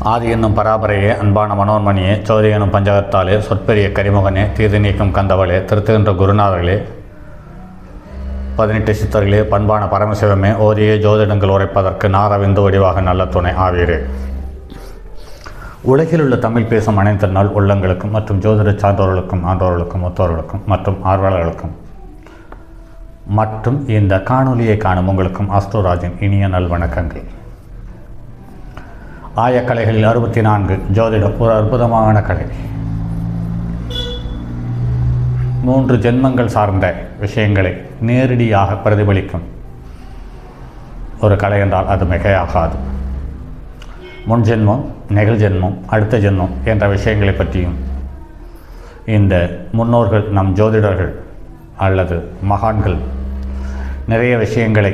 ஆதி என்னும் பராபரையே, அன்பான மனோன்மணியே, சோதி எனும் பஞ்சகத்தாலே, சொற்பெரிய கரிமுகனே, தீர்தி நீக்கும் கந்தவளே, திருத்துகின்ற குருநாதர்களே, 18 சித்தர்களே, பண்பான பரமசிவமே, ஓதியே ஜோதிடங்கள் உரைப்பதற்கு நாரவிந்து வடிவாக நல்ல துணை ஆவீரே. உலகில் உள்ள தமிழ் பேசும் அனைத்து நாள் உள்ளங்களுக்கும் மற்றும் ஜோதிட சார்ந்தவர்களுக்கும் ஆண்டோர்களுக்கும் ஒத்தோர்களுக்கும் மற்றும் ஆர்வலர்களுக்கும் மற்றும் இந்த காணொலியை காணும் உங்களுக்கும் அஸ்ட்ரோராஜின் இனிய நல்வணக்கங்கள். ஆயக்கலைகளில் 64 ஜோதிடம் ஒரு அற்புதமான கலை. 3 ஜென்மங்கள் சார்ந்த விஷயங்களை நேரடியாக பிரதிபலிக்கும் ஒரு கலை என்றால் அது மிகையாகாது. முன் ஜென்மம், நிகழ்ஜென்மம், அடுத்த ஜென்மம் என்ற விஷயங்களை பற்றியும் இந்த முன்னோர்கள், நம் ஜோதிடர்கள் அல்லது மகான்கள் நிறைய விஷயங்களை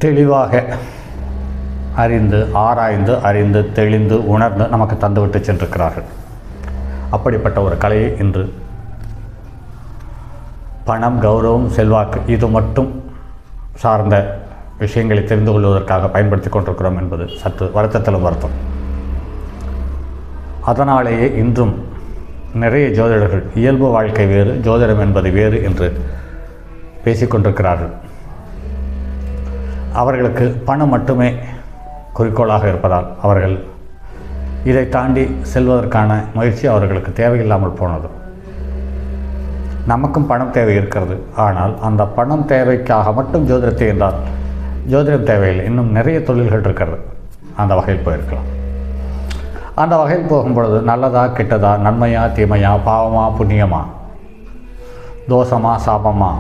தெளிவாக அறிந்து ஆராய்ந்து தெளிந்து உணர்ந்து நமக்கு தந்துவிட்டு சென்றிருக்கிறார்கள். அப்படிப்பட்ட ஒரு கலையை இன்று பணம், கௌரவம், செல்வாக்கு இது மட்டும் சார்ந்த விஷயங்களை தெரிந்து கொள்வதற்காக பயன்படுத்தி கொண்டிருக்கிறோம் என்பது சற்று வருத்தத்திலும் வருத்தம். அதனாலேயே இன்றும் நிறைய ஜோதிடர்கள் இயல்பு வாழ்க்கை வேறு, ஜோதிடம் என்பது வேறு என்று பேசிக்கொண்டிருக்கிறார்கள். அவர்களுக்கு பணம் மட்டுமே குறிக்கோளாக இருப்பதால் அவர்கள் இதை தாண்டி செல்வதற்கான முயற்சி அவர்களுக்கு தேவையில்லாமல் போனது. நமக்கும் பணம் தேவை இருக்கிறது. ஆனால் அந்த பணம் தேவைக்காக மட்டும் ஜோதிடத்தை என்றால் ஜோதிடம் தேவையில்லை. இன்னும் நிறைய தொழில்கள் இருக்கிறது. அந்த வகையில் போயிருக்கலாம். அந்த வகையில் போகும்பொழுது நல்லதா கெட்டதா, நன்மையா தீமையா, பாவமா புண்ணியமா, தோஷமா சாபமா,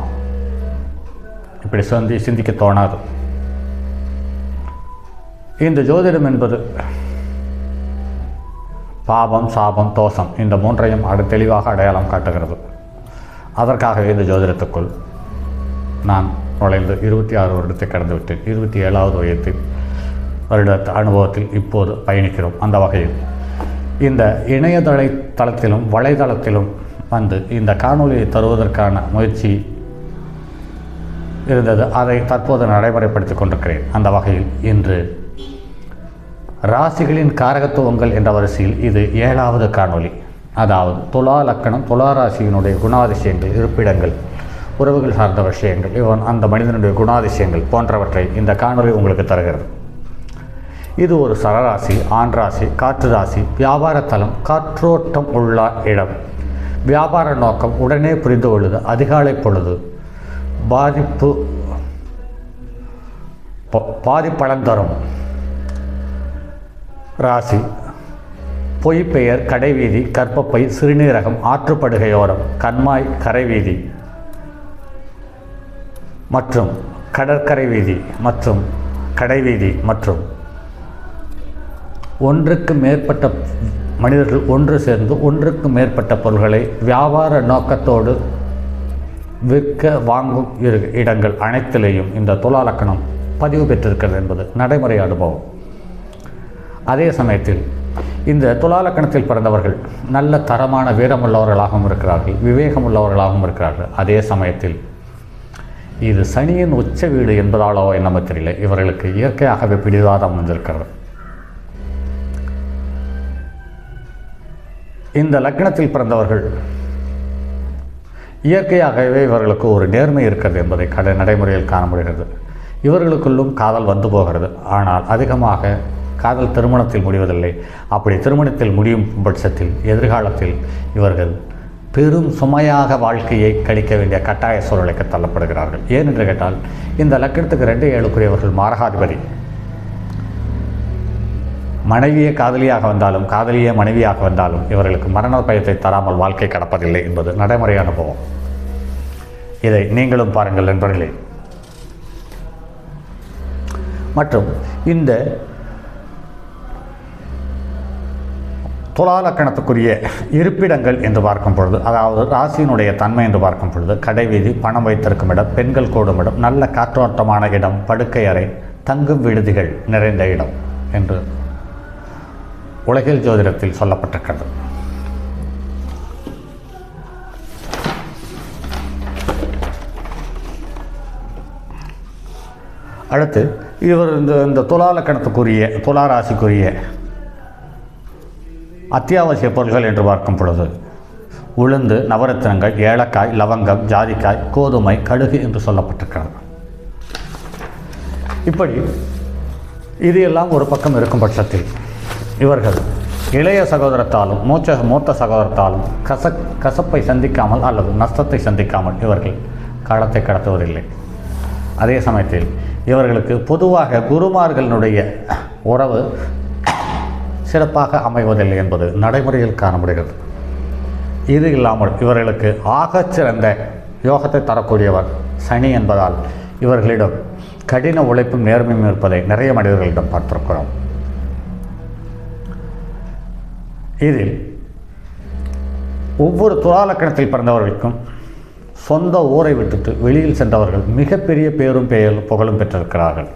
இப்படி சிந்திக்க தோணாது. இந்த ஜோதிடம் என்பது பாவம், சாபம், தோஷம் இந்த மூன்றையும் தெளிவாக அடையாளம் காட்டுகிறது. அதற்காகவே இந்த ஜோதிடத்துக்குள் நான் நுழைந்து 26 வருடத்தை கடந்துவிட்டேன். 27வது வருட அனுபவத்தில் இப்போது பயணிக்கிறோம். அந்த வகையில் இந்த தளத்திலும் வலைதளத்திலும் வந்து இந்த காணொலியை தருவதற்கான முயற்சி இருந்தது. அதை தற்போது நடைமுறைப்படுத்தி கொண்டிருக்கிறேன். அந்த வகையில் இன்று ராசிகளின் காரகத்துவங்கள் என்ற வரிசையில் இது 7வது காணொலி. அதாவது துலா லக்கணம், துலா ராசியினுடைய குணாதிசயங்கள், இருப்பிடங்கள், உறவுகள் சார்ந்த விஷயங்கள், அந்த மனிதனுடைய குணாதிசயங்கள் போன்றவற்றை இந்த காணொலி உங்களுக்கு தருகிறது. இது ஒரு சரராசி, ஆண் ராசி, காற்று ராசி, வியாபாரத்தலம், காற்றோட்டம் உள்ள இடம், வியாபார நோக்கம், உடனே புரிந்து கொள்ளுது, அதிகாலை பொழுது, பாதிப்பலன் தரும் ராசி, பொய்ப்பெயர், கடைவீதி, கற்பப்பை, சிறுநீரகம், ஆற்றுப்படுகையோரம், கண்மாய், கரைவீதி மற்றும் கடற்கரை வீதி மற்றும் கடைவீதி மற்றும் ஒன்றுக்கு மேற்பட்ட மனிதர்கள் ஒன்று சேர்ந்து ஒன்றுக்கு மேற்பட்ட பொருள்களை வியாபார நோக்கத்தோடு விற்க வாங்கும் இடங்கள் அனைத்திலேயும் இந்த துலா லக்கணம் பதிவு பெற்றிருக்கிறது என்பது நடைமுறை அனுபவம். அதே சமயத்தில் இந்த துலா லக்கணத்தில் பிறந்தவர்கள் நல்ல தரமான வீரமுள்ளவர்களாகவும் இருக்கிறார்கள், விவேகம் உள்ளவர்களாகவும் இருக்கிறார்கள். அதே சமயத்தில் இது சனியின் உச்ச வீடு என்பதாலோ என்னமோ தெரியல, இவர்களுக்கு இயற்கையாகவே பிடிவாதம் வந்திருக்கிறது. இந்த லக்னத்தில் பிறந்தவர்கள் இயற்கையாகவே இவர்களுக்கு ஒரு நேர்மை இருக்கிறது என்பதை நடைமுறையில் காண முடிகிறது. இவர்களுக்குள்ளும் காதல் வந்து போகிறது. ஆனால் அதிகமாக காதல் திருமணத்தில் முடிவதில்லை. அப்படி திருமணத்தில் முடியும் பட்சத்தில் எதிர்காலத்தில் இவர்கள் பெரும் சுமையாக வாழ்க்கையை கழிக்க வேண்டிய கட்டாய சூழலுக்கு தள்ளப்படுகிறார்கள். ஏன் என்று கேட்டால் இந்த லக்கணத்துக்கு 2-7 மாரகாதிபதி. மனைவியே காதலியாக வந்தாலும் காதலியே மனைவியாக வந்தாலும் இவர்களுக்கு மரண பயத்தை தராமல் வாழ்க்கை கடப்பதில்லை என்பது நடைமுறை அனுபவம். இதை நீங்களும் பாருங்கள் நண்பர்களே. மற்றும் இந்த துலா லக்கணத்துக்குரிய இருப்பிடங்கள் என்று பார்க்கும் பொழுது, அதாவது ராசியினுடைய தன்மை என்று பார்க்கும் பொழுது, கடைவீதி, பணம் வைத்திருக்கும் இடம், பெண்கள் கூடும் இடம், நல்ல காற்றோட்டமான இடம், படுக்கை அறை, தங்கும் விடுதிகள் நிறைந்த இடம் என்று உலகில் ஜோதிடத்தில் சொல்லப்பட்டிருக்கிறது. அடுத்து இவர் இந்த துலாலக்கணத்துக்குரிய துளாராசிக்குரிய அத்தியாவசிய பொருள்கள் என்று பார்க்கும் பொழுது உளுந்து, நவரத்தினங்கள், ஏலக்காய், லவங்கம், ஜாதிக்காய், கோதுமை, கடுகு என்று சொல்லப்பட்டிருக்கிறது. இப்படி இது எல்லாம் ஒரு பக்கம் இருக்கும் பட்சத்தில் இவர்கள் இளைய சகோதரத்தாலும் மூத்த சகோதரத்தாலும் கசப்பை சந்திக்காமல் அல்லது நஷ்டத்தை சந்திக்காமல் இவர்கள் காலத்தை கடத்துவதில்லை. அதே சமயத்தில் இவர்களுக்கு பொதுவாக குருமார்களுடைய உறவு சிறப்பாக அமைவதில்லை என்பது நடைமுறையில் காணப்படுகிறது. இது இல்லாமல் இவர்களுக்கு ஆகச்சிறந்த யோகத்தை தரக்கூடியவர் சனி என்பதால் இவர்களிடம் கடின உழைப்பும் நேர்மையும் இருப்பதை நிறைய மனிதர்களிடம் பார்த்திருக்கிறோம். இதில் ஒவ்வொரு துலாலக்கணத்தில் பிறந்தவர்களுக்கும் சொந்த ஊரை விட்டுட்டு வெளியில் சென்றவர்கள் மிகப்பெரிய பேரும் புகழும் பெற்றிருக்கிறார்கள்.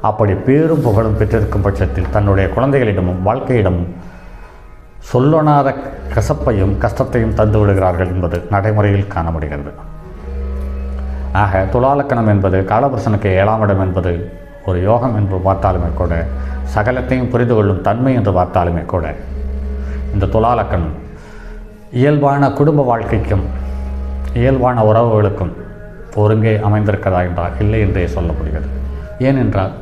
அப்படி பேரும் புகழும் பெற்றிருக்கும் பட்சத்தில் தன்னுடைய குழந்தைகளிடமும் வாழ்க்கையிடமும் சொல்லொணாத கசப்பையும் கஷ்டத்தையும் தந்து விடுகிறார்கள் என்பது நடைமுறையில் காண முடிகிறது. ஆக துலாலக்கணம் என்பது காலபுருஷனுக்கு 7ஆம் இடம் என்பது ஒரு யோகம் என்று பார்த்தாலுமே கூட, சகலத்தையும் புரிந்து கொள்ளும் தன்மை என்று பார்த்தாலுமே கூட, இந்த துலாலக்கணம் இயல்பான குடும்ப வாழ்க்கைக்கும் இயல்பான உறவுகளுக்கும் ஒருங்கே அமைந்திருக்கிறதா என்றால் இல்லை என்றே சொல்ல முடிகிறது. ஏனென்றால்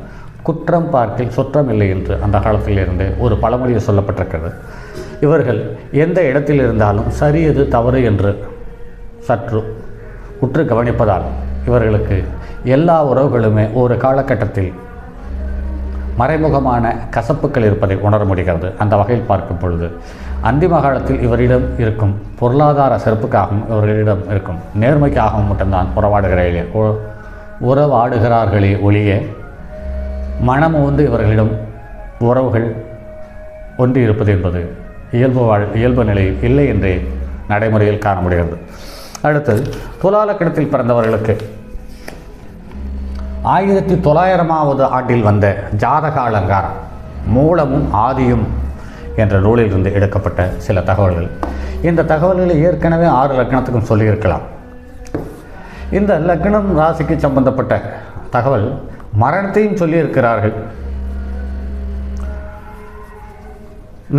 குற்றம் பார்க்கில் சுற்றம் இல்லை என்று அந்த காலத்திலிருந்து ஒரு பழமொழியை சொல்லப்பட்டிருக்கிறது. இவர்கள் எந்த இடத்தில் இருந்தாலும் சரி எது தவறு என்று சற்று உற்று கவனிப்பதால் இவர்களுக்கு எல்லா உறவுகளுமே ஒரு காலகட்டத்தில் மறைமுகமான கசப்புக்கள் இருப்பதை உணர முடிகிறது. அந்த வகையில் பார்க்கும் பொழுது அந்திம காலத்தில் இவரிடம் இருக்கும் பொருளாதார சிறப்புக்காகவும் இவர்களிடம் இருக்கும் நேர்மைக்காகவும் மட்டும்தான் உறவாடுகிறார்களே ஒழிய மனம் வந்து இவர்களிடம் உறவுகள் ஒன்றி இருப்பது என்பது இயல்பு நிலையில் இல்லை என்றே நடைமுறையில் காண முடிகிறது. அடுத்தது துலாலக்கணத்தில் பிறந்தவர்களுக்கு 1900ஆவது ஆண்டில் வந்த ஜாதக அலங்காரம் மூலமும் ஆதியும் என்ற நூலிலிருந்து எடுக்கப்பட்ட சில தகவல்கள். இந்த தகவல்களை ஏற்கனவே 6 லக்னத்துக்கும் சொல்லியிருக்கலாம். இந்த லக்னம் ராசிக்கு சம்பந்தப்பட்ட தகவல் மரணத்தையும் சொல்லியிருக்கிறார்கள்.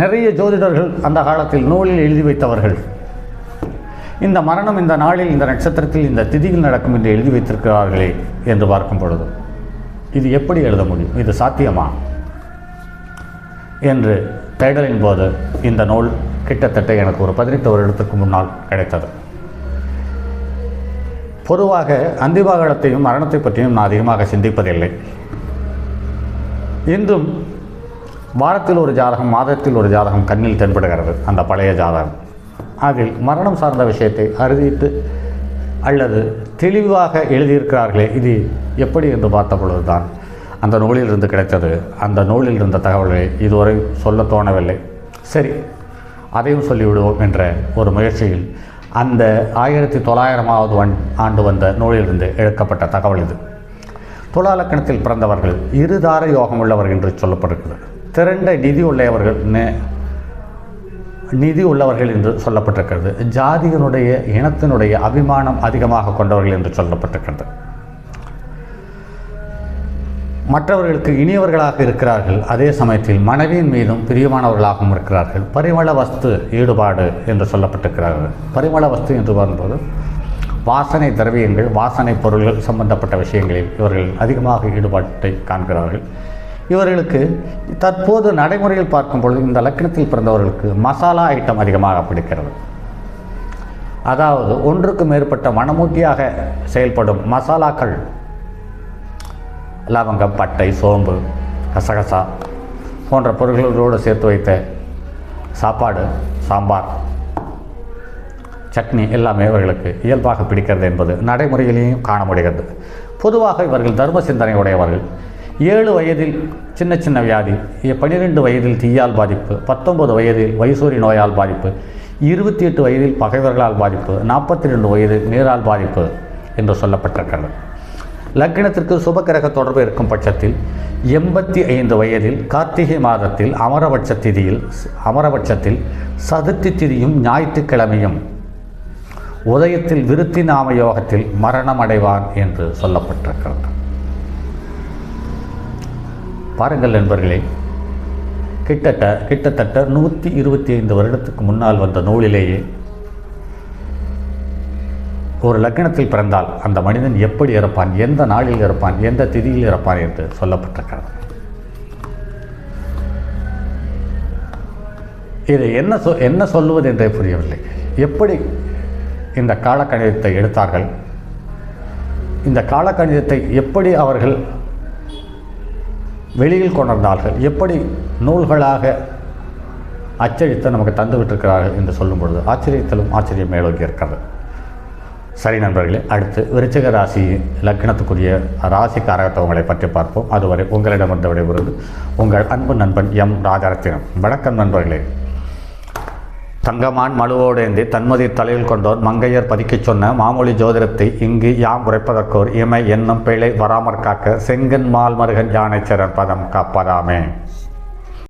நிறைய ஜோதிடர்கள் அந்த காலத்தில் நூலில் எழுதி வைத்தவர்கள் இந்த மரணம் இந்த நாளில் இந்த நட்சத்திரத்தில் இந்த திதியில் நடக்கும் என்று எழுதி வைத்திருக்கிறார்களே என்று பார்க்கும் பொழுது இது எப்படி எழுத முடியும், இது சாத்தியமா என்று தேடலின் போது இந்த நூல் கிட்டத்தட்ட எனக்கு ஒரு 18 வருடத்துக்கு முன்னால் கிடைத்தது. பொதுவாக அந்திமகாலத்தையும் மரணத்தை பற்றியும் நான் அதிகமாக சிந்திப்பதில்லை. இன்றும் வாரத்தில் ஒரு ஜாதகம், மாதத்தில் ஒரு ஜாதகம் கண்ணில் தென்படுகிறது. அந்த பழைய ஜாதகம் அதில் மரணம் சார்ந்த விஷயத்தை அறுதிட்டு அல்லது தெளிவாக எழுதியிருக்கிறார்களே, இது எப்படி என்று பார்த்த பொழுதுதான் அந்த நூலில் இருந்து கிடைத்தது. அந்த நூலில் இருந்த தகவல்களை இதுவரை சொல்ல தோணவில்லை. சரி, அதையும் சொல்லிவிடுவோம் என்ற ஒரு முயற்சியில் அந்த 1900ஆவது ஆண்டு வந்த நூலிலிருந்து எடுக்கப்பட்ட தகவல் இது. துலாலக்கணத்தில் பிறந்தவர்கள் இருதார யோகம் உள்ளவர்கள் என்று சொல்லப்பட்டிருக்கிறது. திரண்ட நிதி உள்ளவர்கள் என்று சொல்லப்பட்டிருக்கிறது. ஜாதியினுடைய இனத்தினுடைய அபிமானம் அதிகமாக கொண்டவர்கள் என்று சொல்லப்பட்டிருக்கிறது. மற்றவர்களுக்கு இனியவர்களாக இருக்கிறார்கள். அதே சமயத்தில் மனைவியின் மீதும் பிரியமானவர்களாகவும் இருக்கிறார்கள். பரிமள வஸ்து ஈடுபாடு என்று சொல்லப்பட்டிருக்கிறார்கள். பரிமள வஸ்து என்று வரும்போது வாசனை திரவியங்கள், வாசனை பொருள்கள் சம்பந்தப்பட்ட விஷயங்களில் இவர்கள் அதிகமாக ஈடுபாட்டை காண்கிறார்கள். இவர்களுக்கு தற்போது நடைமுறையில் பார்க்கும் பொழுது இந்த லக்னத்தில் பிறந்தவர்களுக்கு மசாலா ஐட்டம் அதிகமாக பிடிக்கிறது. அதாவது ஒன்றுக்கு மேற்பட்ட மணமூட்டியாக செயல்படும் மசாலாக்கள், லவங்கம், பட்டை, சோம்பு, கசகசா போன்ற பொருள்களோடு சேர்த்து வைத்த சாப்பாடு, சாம்பார், சட்னி எல்லாமே இவர்களுக்கு இயல்பாக பிடிக்கிறது என்பது நடைமுறையிலேயும் காண முடிகிறது. பொதுவாக இவர்கள் தர்ம சிந்தனை உடையவர்கள். 7 வயதில் சின்ன சின்ன வியாதி, 12 வயதில் தீயால் பாதிப்பு, 19 வயதில் வைசூரி நோயால் பாதிப்பு, 28 வயதில் பகைவர்களால் பாதிப்பு, 42 வயதில் நீரால் பாதிப்பு என்று சொல்லப்பட்டிருக்கிறது. லக்னத்திற்கு சுபகிரக தொடர்பு இருக்கும் பட்சத்தில் 85 வயதில் கார்த்திகை மாதத்தில் அமரபட்சத்தில் சதுர்த்தி திதியும் ஞாயிற்றுக்கிழமையும் உதயத்தில் விருத்தி நாம யோகத்தில் மரணம் அடைவான் என்று சொல்லப்பட்டிருக்கிறது. பாருங்கள் நண்பர்களே, கிட்டத்தட்ட 125 வருடத்துக்கு முன்னால் வந்த நூலிலேயே ஒரு லக்னத்தில் பிறந்தால் அந்த மனிதன் எப்படி இறப்பான், எந்த நாளில் இறப்பான், எந்த திதியில் இறப்பான் என்று சொல்லப்பட்டிருக்கிறது. இதை என்ன சொல்லுவது என்றே புரியவில்லை. எப்படி இந்த காலக்கணிதத்தை எடுத்தார்கள், இந்த காலக்கணிதத்தை எப்படி அவர்கள் வெளியில் கொண்டிருந்தார்கள், எப்படி நூல்களாக அச்சடித்து நமக்கு தந்துவிட்டிருக்கிறார்கள் என்று சொல்லும் பொழுது ஆச்சரியத்திலும் ஆச்சரியம் மேலோங்கி இருக்கிறது. சரி நண்பர்களே, அடுத்து விருச்சிக ராசி லக்னத்துக்குரிய ராசி காரகத்துவங்களை பற்றி பார்ப்போம். அதுவரை உங்களிடமிருந்து விடைபெறுவது உங்கள் அன்பு நண்பன் எம் ராஜரத்தினம். வணக்கம் நண்பர்களே. தங்கமான் மழுவோடேந்தி தன்மதி தலையில் கொண்டோர் மங்கையர் பதிக்கச் சொன்ன மாமொழி ஜோதிடத்தை இங்கு யாம் உரைப்பதற்கோர் இமை என்னும் பிழை வராமற் காக்க செங்கன் மால் மருகன் யானை சரண் பதம் காப்பதாமே.